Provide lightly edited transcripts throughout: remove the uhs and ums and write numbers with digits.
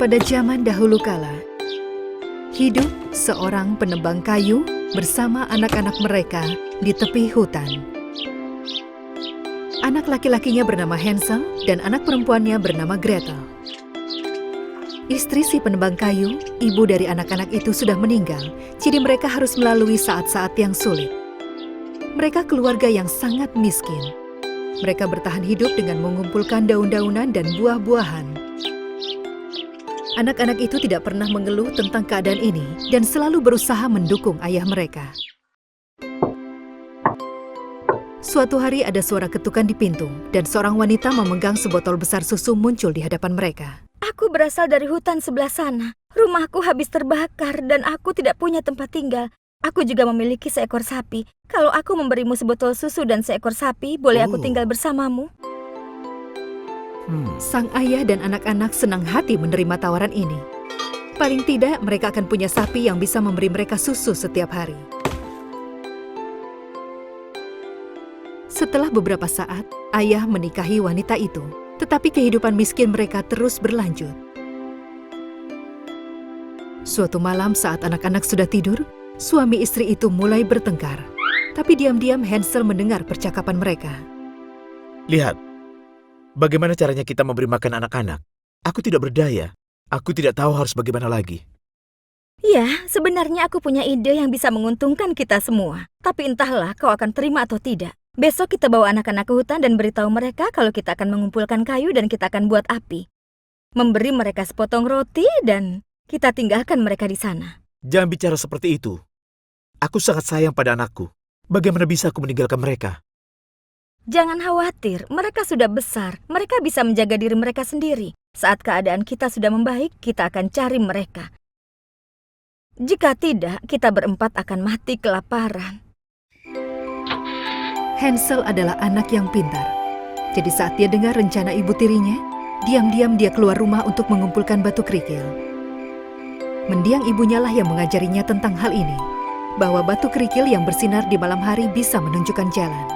Pada zaman dahulu kala, hidup seorang penebang kayu bersama anak-anak mereka di tepi hutan. Anak laki-lakinya bernama Hansel dan anak perempuannya bernama Gretel. Istri si penebang kayu, ibu dari anak-anak itu sudah meninggal, jadi mereka harus melalui saat-saat yang sulit. Mereka keluarga yang sangat miskin. Mereka bertahan hidup dengan mengumpulkan daun-daunan dan buah-buahan. Anak-anak itu tidak pernah mengeluh tentang keadaan ini dan selalu berusaha mendukung ayah mereka. Suatu hari ada suara ketukan di pintu dan seorang wanita memegang sebotol besar susu muncul di hadapan mereka. Aku berasal dari hutan sebelah sana. Rumahku habis terbakar dan aku tidak punya tempat tinggal. Aku juga memiliki seekor sapi. Kalau aku memberimu sebotol susu dan seekor sapi, boleh aku tinggal bersamamu? Sang ayah dan anak-anak senang hati menerima tawaran ini. Paling tidak mereka akan punya sapi yang bisa memberi mereka susu setiap hari. Setelah beberapa saat, ayah menikahi wanita itu. Tetapi kehidupan miskin mereka terus berlanjut. Suatu malam saat anak-anak sudah tidur, suami istri itu mulai bertengkar. Tapi diam-diam Hansel mendengar percakapan mereka. Lihat, bagaimana caranya kita memberi makan anak-anak. Aku tidak berdaya. Aku tidak tahu harus bagaimana lagi. Ya, sebenarnya aku punya ide yang bisa menguntungkan kita semua. Tapi entahlah kau akan terima atau tidak. Besok kita bawa anak-anak ke hutan dan beritahu mereka kalau kita akan mengumpulkan kayu dan kita akan buat api. Memberi mereka sepotong roti dan kita tinggalkan mereka di sana. Jangan bicara seperti itu. Aku sangat sayang pada anakku. Bagaimana bisa aku meninggalkan mereka? Jangan khawatir, mereka sudah besar. Mereka bisa menjaga diri mereka sendiri. Saat keadaan kita sudah membaik, kita akan cari mereka. Jika tidak, kita berempat akan mati kelaparan. Hansel adalah anak yang pintar. Jadi saat dia dengar rencana ibu tirinya, diam-diam dia keluar rumah untuk mengumpulkan batu kerikil. Mendiang ibunya lah yang mengajarinya tentang hal ini, bahwa batu kerikil yang bersinar di malam hari bisa menunjukkan jalan.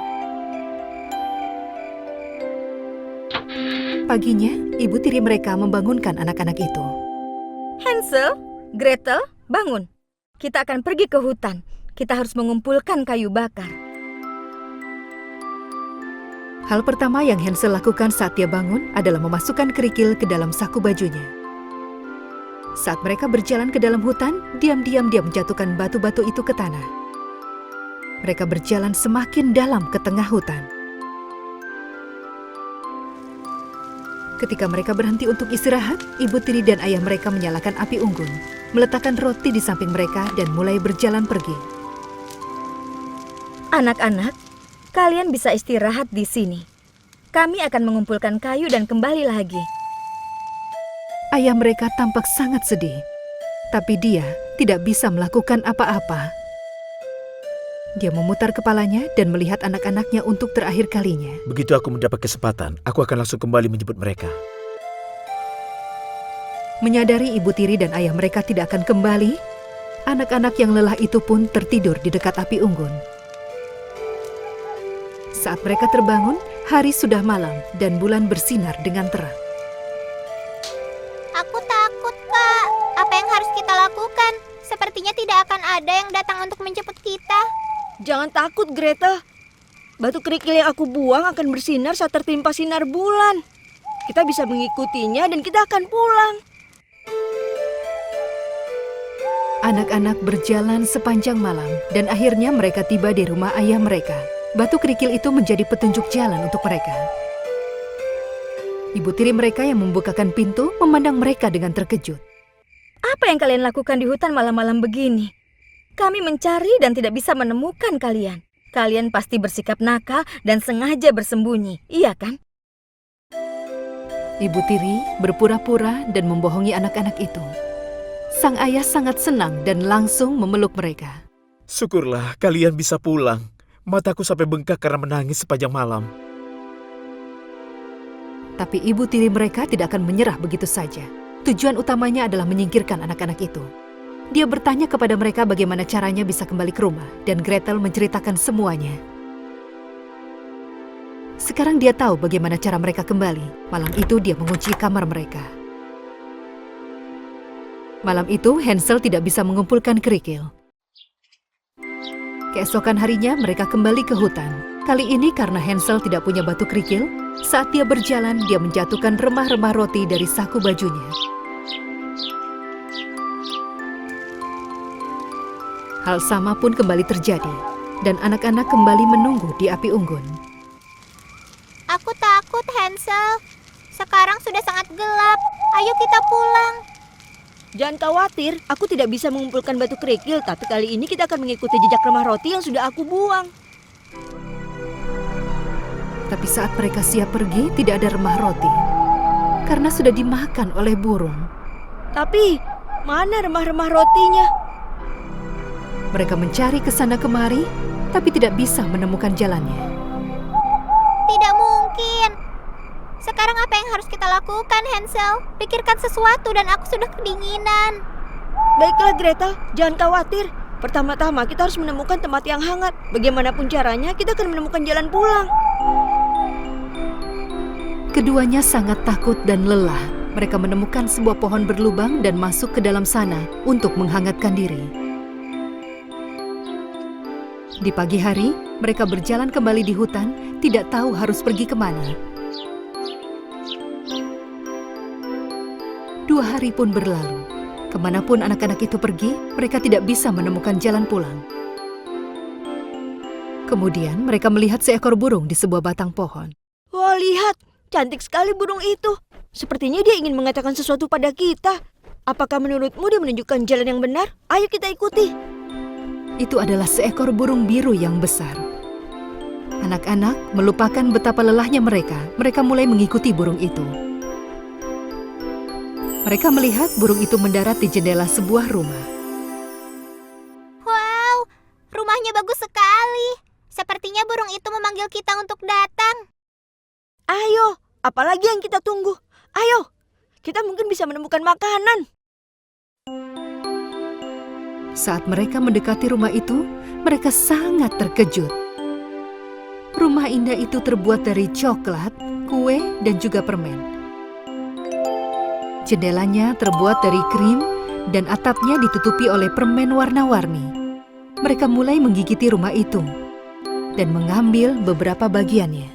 Paginya, ibu tiri mereka membangunkan anak-anak itu. Hansel, Gretel, bangun. Kita akan pergi ke hutan. Kita harus mengumpulkan kayu bakar. Hal pertama yang Hansel lakukan saat dia bangun adalah memasukkan kerikil ke dalam saku bajunya. Saat mereka berjalan ke dalam hutan, diam-diam dia menjatuhkan batu-batu itu ke tanah. Mereka berjalan semakin dalam ke tengah hutan. Ketika mereka berhenti untuk istirahat, ibu tiri dan ayah mereka menyalakan api unggun, meletakkan roti di samping mereka dan mulai berjalan pergi. Anak-anak, kalian bisa istirahat di sini. Kami akan mengumpulkan kayu dan kembali lagi. Ayah mereka tampak sangat sedih, tapi dia tidak bisa melakukan apa-apa. Dia memutar kepalanya dan melihat anak-anaknya untuk terakhir kalinya. Begitu aku mendapat kesempatan, aku akan langsung kembali menjemput mereka. Menyadari ibu tiri dan ayah mereka tidak akan kembali, anak-anak yang lelah itu pun tertidur di dekat api unggun. Saat mereka terbangun, hari sudah malam dan bulan bersinar dengan terang. Aku takut, Kak. Apa yang harus kita lakukan? Sepertinya tidak akan ada yang datang untuk menjemput kita. Jangan takut, Gretel. Batu kerikil yang aku buang akan bersinar saat tertimpa sinar bulan. Kita bisa mengikutinya dan kita akan pulang. Anak-anak berjalan sepanjang malam dan akhirnya mereka tiba di rumah ayah mereka. Batu kerikil itu menjadi petunjuk jalan untuk mereka. Ibu tiri mereka yang membukakan pintu memandang mereka dengan terkejut. Apa yang kalian lakukan di hutan malam-malam begini? Kami mencari dan tidak bisa menemukan kalian. Kalian pasti bersikap nakal dan sengaja bersembunyi, iya kan? Ibu tiri berpura-pura dan membohongi anak-anak itu. Sang ayah sangat senang dan langsung memeluk mereka. Syukurlah kalian bisa pulang. Mataku sampai bengkak karena menangis sepanjang malam. Tapi ibu tiri mereka tidak akan menyerah begitu saja. Tujuan utamanya adalah menyingkirkan anak-anak itu. Dia bertanya kepada mereka bagaimana caranya bisa kembali ke rumah, dan Gretel menceritakan semuanya. Sekarang dia tahu bagaimana cara mereka kembali. Malam itu dia mengunci kamar mereka. Malam itu Hansel tidak bisa mengumpulkan kerikil. Keesokan harinya mereka kembali ke hutan. Kali ini karena Hansel tidak punya batu kerikil, saat dia berjalan dia menjatuhkan remah-remah roti dari saku bajunya. Hal sama pun kembali terjadi, dan anak-anak kembali menunggu di api unggun. Aku takut, Hansel. Sekarang sudah sangat gelap. Ayo kita pulang. Jangan khawatir, aku tidak bisa mengumpulkan batu kerikil, tapi kali ini kita akan mengikuti jejak remah roti yang sudah aku buang. Tapi saat mereka siap pergi, tidak ada remah roti. Karena sudah dimakan oleh burung. Tapi, mana remah-remah rotinya? Mereka mencari ke sana kemari, tapi tidak bisa menemukan jalannya. Tidak mungkin. Sekarang apa yang harus kita lakukan, Hansel? Pikirkan sesuatu dan aku sudah kedinginan. Baiklah Gretel, jangan khawatir. Pertama-tama kita harus menemukan tempat yang hangat. Bagaimanapun caranya, kita akan menemukan jalan pulang. Keduanya sangat takut dan lelah. Mereka menemukan sebuah pohon berlubang dan masuk ke dalam sana untuk menghangatkan diri. Di pagi hari, mereka berjalan kembali di hutan, tidak tahu harus pergi kemana. 2 hari pun berlalu. Kemanapun anak-anak itu pergi, mereka tidak bisa menemukan jalan pulang. Kemudian mereka melihat seekor burung di sebuah batang pohon. Wah, lihat, cantik sekali burung itu. Sepertinya dia ingin mengatakan sesuatu pada kita. Apakah menurutmu dia menunjukkan jalan yang benar? Ayo kita ikuti. Itu adalah seekor burung biru yang besar. Anak-anak melupakan betapa lelahnya mereka. Mereka mulai mengikuti burung itu. Mereka melihat burung itu mendarat di jendela sebuah rumah. Wow, rumahnya bagus sekali. Sepertinya burung itu memanggil kita untuk datang. Ayo, apalagi yang kita tunggu? Ayo, kita mungkin bisa menemukan makanan. Saat mereka mendekati rumah itu, mereka sangat terkejut. Rumah indah itu terbuat dari coklat, kue, dan juga permen. Jendelanya terbuat dari krim dan atapnya ditutupi oleh permen warna-warni. Mereka mulai menggigiti rumah itu dan mengambil beberapa bagiannya.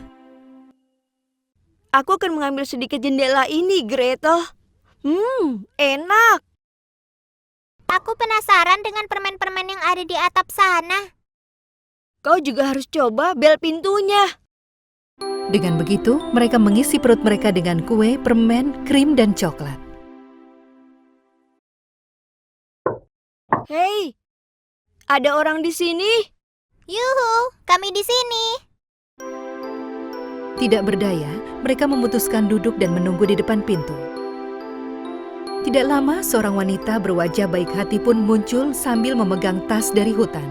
Aku akan mengambil sedikit jendela ini, Gretel. Enak. Aku penasaran dengan permen-permen yang ada di atap sana. Kau juga harus coba bel pintunya. Dengan begitu, mereka mengisi perut mereka dengan kue, permen, krim, dan coklat. Hei, ada orang di sini? Yuhu, kami di sini. Tidak berdaya, mereka memutuskan duduk dan menunggu di depan pintu. Tidak lama, seorang wanita berwajah baik hati pun muncul sambil memegang tas dari hutan.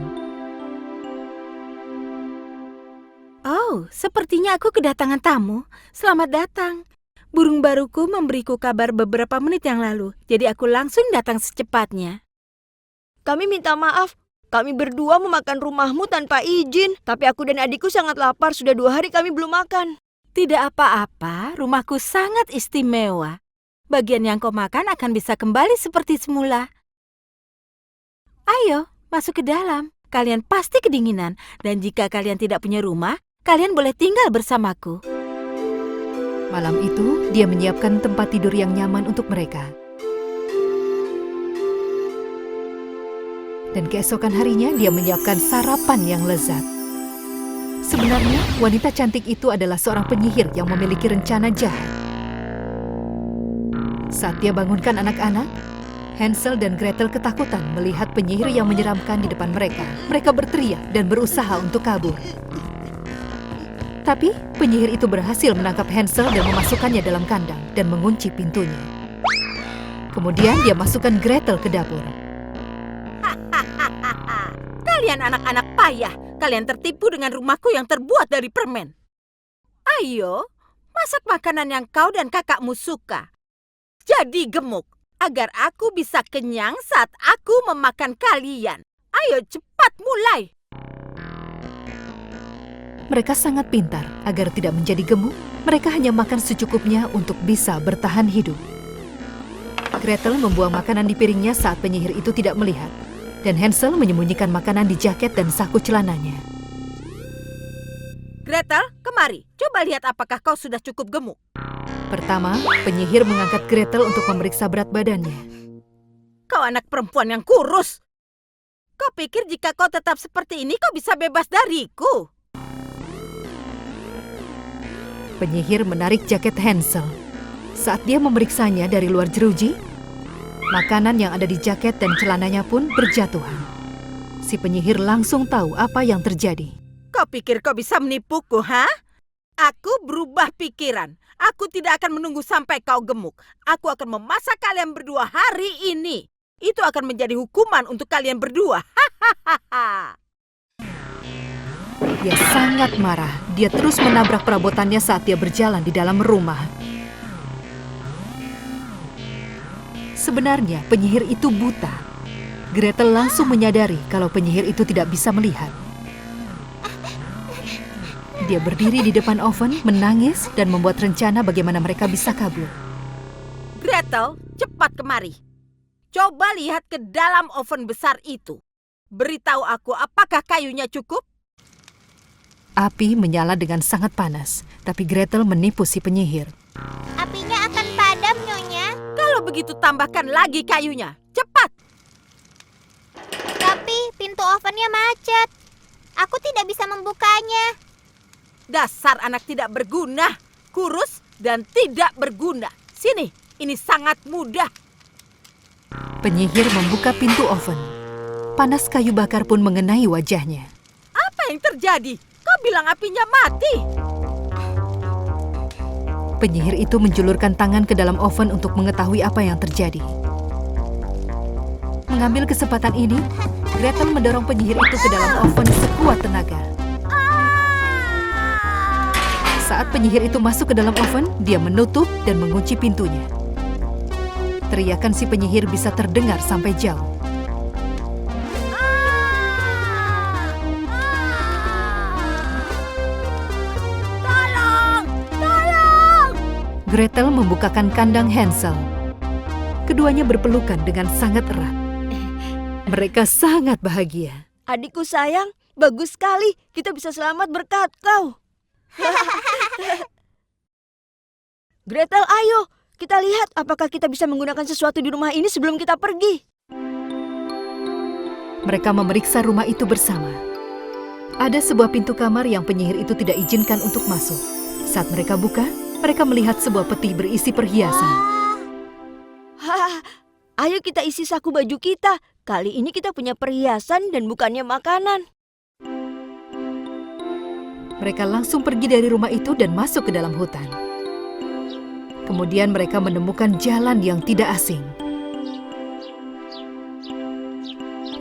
Oh, sepertinya aku kedatangan tamu. Selamat datang. Burung baruku memberiku kabar beberapa menit yang lalu, jadi aku langsung datang secepatnya. Kami minta maaf. Kami berdua memakan rumahmu tanpa izin. Tapi aku dan adikku sangat lapar. Sudah 2 hari kami belum makan. Tidak apa-apa, rumahku sangat istimewa. Bagian yang kau makan akan bisa kembali seperti semula. Ayo, masuk ke dalam. Kalian pasti kedinginan. Dan jika kalian tidak punya rumah, kalian boleh tinggal bersamaku. Malam itu, dia menyiapkan tempat tidur yang nyaman untuk mereka. Dan keesokan harinya, dia menyiapkan sarapan yang lezat. Sebenarnya, wanita cantik itu adalah seorang penyihir yang memiliki rencana jahat. Saat dia bangunkan anak-anak, Hansel dan Gretel ketakutan melihat penyihir yang menyeramkan di depan mereka. Mereka berteriak dan berusaha untuk kabur. Tapi penyihir itu berhasil menangkap Hansel dan memasukkannya dalam kandang dan mengunci pintunya. Kemudian dia masukkan Gretel ke dapur. Kalian anak-anak payah. Kalian tertipu dengan rumahku yang terbuat dari permen. Ayo, masak makanan yang kau dan kakakmu suka. Jadi gemuk, agar aku bisa kenyang saat aku memakan kalian. Ayo cepat mulai. mereka sangat pintar. Agar tidak menjadi gemuk, mereka hanya makan secukupnya untuk bisa bertahan hidup. Gretel membuang makanan di piringnya saat penyihir itu tidak melihat. Dan Hansel menyembunyikan makanan di jaket dan saku celananya. Gretel, kemari. Coba lihat apakah kau sudah cukup gemuk. Pertama, penyihir mengangkat Gretel untuk memeriksa berat badannya. Kau anak perempuan yang kurus. Kau pikir jika kau tetap seperti ini, kau bisa bebas dariku? Penyihir menarik jaket Hansel. Saat dia memeriksanya dari luar jeruji, makanan yang ada di jaket dan celananya pun berjatuhan. Si penyihir langsung tahu apa yang terjadi. Kau pikir kau bisa menipuku, ha? Aku berubah pikiran. Aku tidak akan menunggu sampai kau gemuk. Aku akan memasak kalian berdua hari ini. Itu akan menjadi hukuman untuk kalian berdua. Hahaha. Dia sangat marah. Dia terus menabrak perabotannya saat dia berjalan di dalam rumah. Sebenarnya penyihir itu buta. Gretel langsung menyadari kalau penyihir itu tidak bisa melihat. Dia berdiri di depan oven, menangis, dan membuat rencana bagaimana mereka bisa kabur. Gretel, cepat kemari. Coba lihat ke dalam oven besar itu. Beritahu aku apakah kayunya cukup? Api menyala dengan sangat panas, tapi Gretel menipu si penyihir. Apinya akan padam, Nyonya. Kalau begitu tambahkan lagi kayunya. Cepat! Tapi pintu ovennya macet. Aku tidak bisa membukanya. Dasar anak tidak berguna, kurus dan tidak berguna. Sini, ini sangat mudah. Penyihir membuka pintu oven. Panas kayu bakar pun mengenai wajahnya. Apa yang terjadi? Kau bilang apinya mati. Penyihir itu menjulurkan tangan ke dalam oven untuk mengetahui apa yang terjadi. Mengambil kesempatan ini, Gretel mendorong penyihir itu ke dalam oven sekuat tenaga. Saat penyihir itu masuk ke dalam oven, dia menutup dan mengunci pintunya. Teriakan si penyihir bisa terdengar sampai jauh. Tolong! Tolong! Gretel membukakan kandang Hansel. Keduanya berpelukan dengan sangat erat. Mereka sangat bahagia. Adikku sayang, bagus sekali. Kita bisa selamat berkat kau. Gretel, ayo. Kita lihat apakah kita bisa menggunakan sesuatu di rumah ini sebelum kita pergi. Mereka memeriksa rumah itu bersama. Ada sebuah pintu kamar yang penyihir itu tidak izinkan untuk masuk. Saat mereka buka, mereka melihat sebuah peti berisi perhiasan. Hah, ayo kita isi saku baju kita. Kali ini kita punya perhiasan dan bukannya makanan. Mereka langsung pergi dari rumah itu dan masuk ke dalam hutan. Kemudian mereka menemukan jalan yang tidak asing.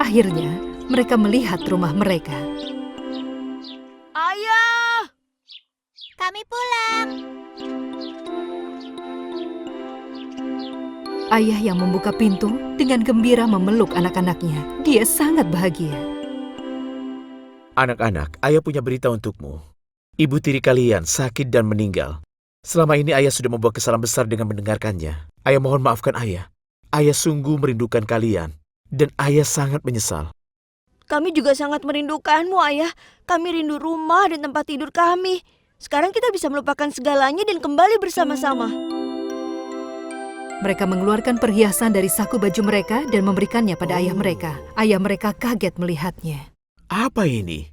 Akhirnya, mereka melihat rumah mereka. Ayah! Kami pulang. Ayah yang membuka pintu dengan gembira memeluk anak-anaknya. Dia sangat bahagia. Anak-anak, ayah punya berita untukmu. Ibu tiri kalian sakit dan meninggal. Selama ini ayah sudah membuat kesalahan besar dengan mendengarkannya. Ayah mohon maafkan ayah. Ayah sungguh merindukan kalian. Dan ayah sangat menyesal. Kami juga sangat merindukanmu, Ayah. Kami rindu rumah dan tempat tidur kami. Sekarang kita bisa melupakan segalanya dan kembali bersama-sama. Mereka mengeluarkan perhiasan dari saku baju mereka dan memberikannya pada ayah mereka. Ayah mereka kaget melihatnya. Apa ini?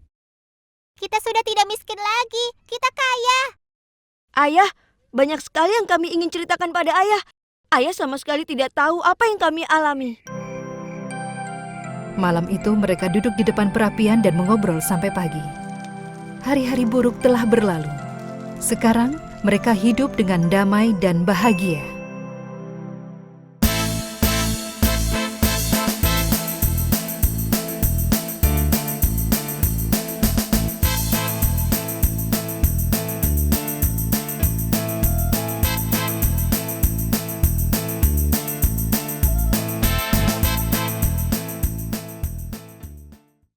Kita sudah tidak miskin lagi. Kita kaya. Ayah, banyak sekali yang kami ingin ceritakan pada Ayah. Ayah sama sekali tidak tahu apa yang kami alami. Malam itu mereka duduk di depan perapian dan mengobrol sampai pagi. Hari-hari buruk telah berlalu. Sekarang mereka hidup dengan damai dan bahagia.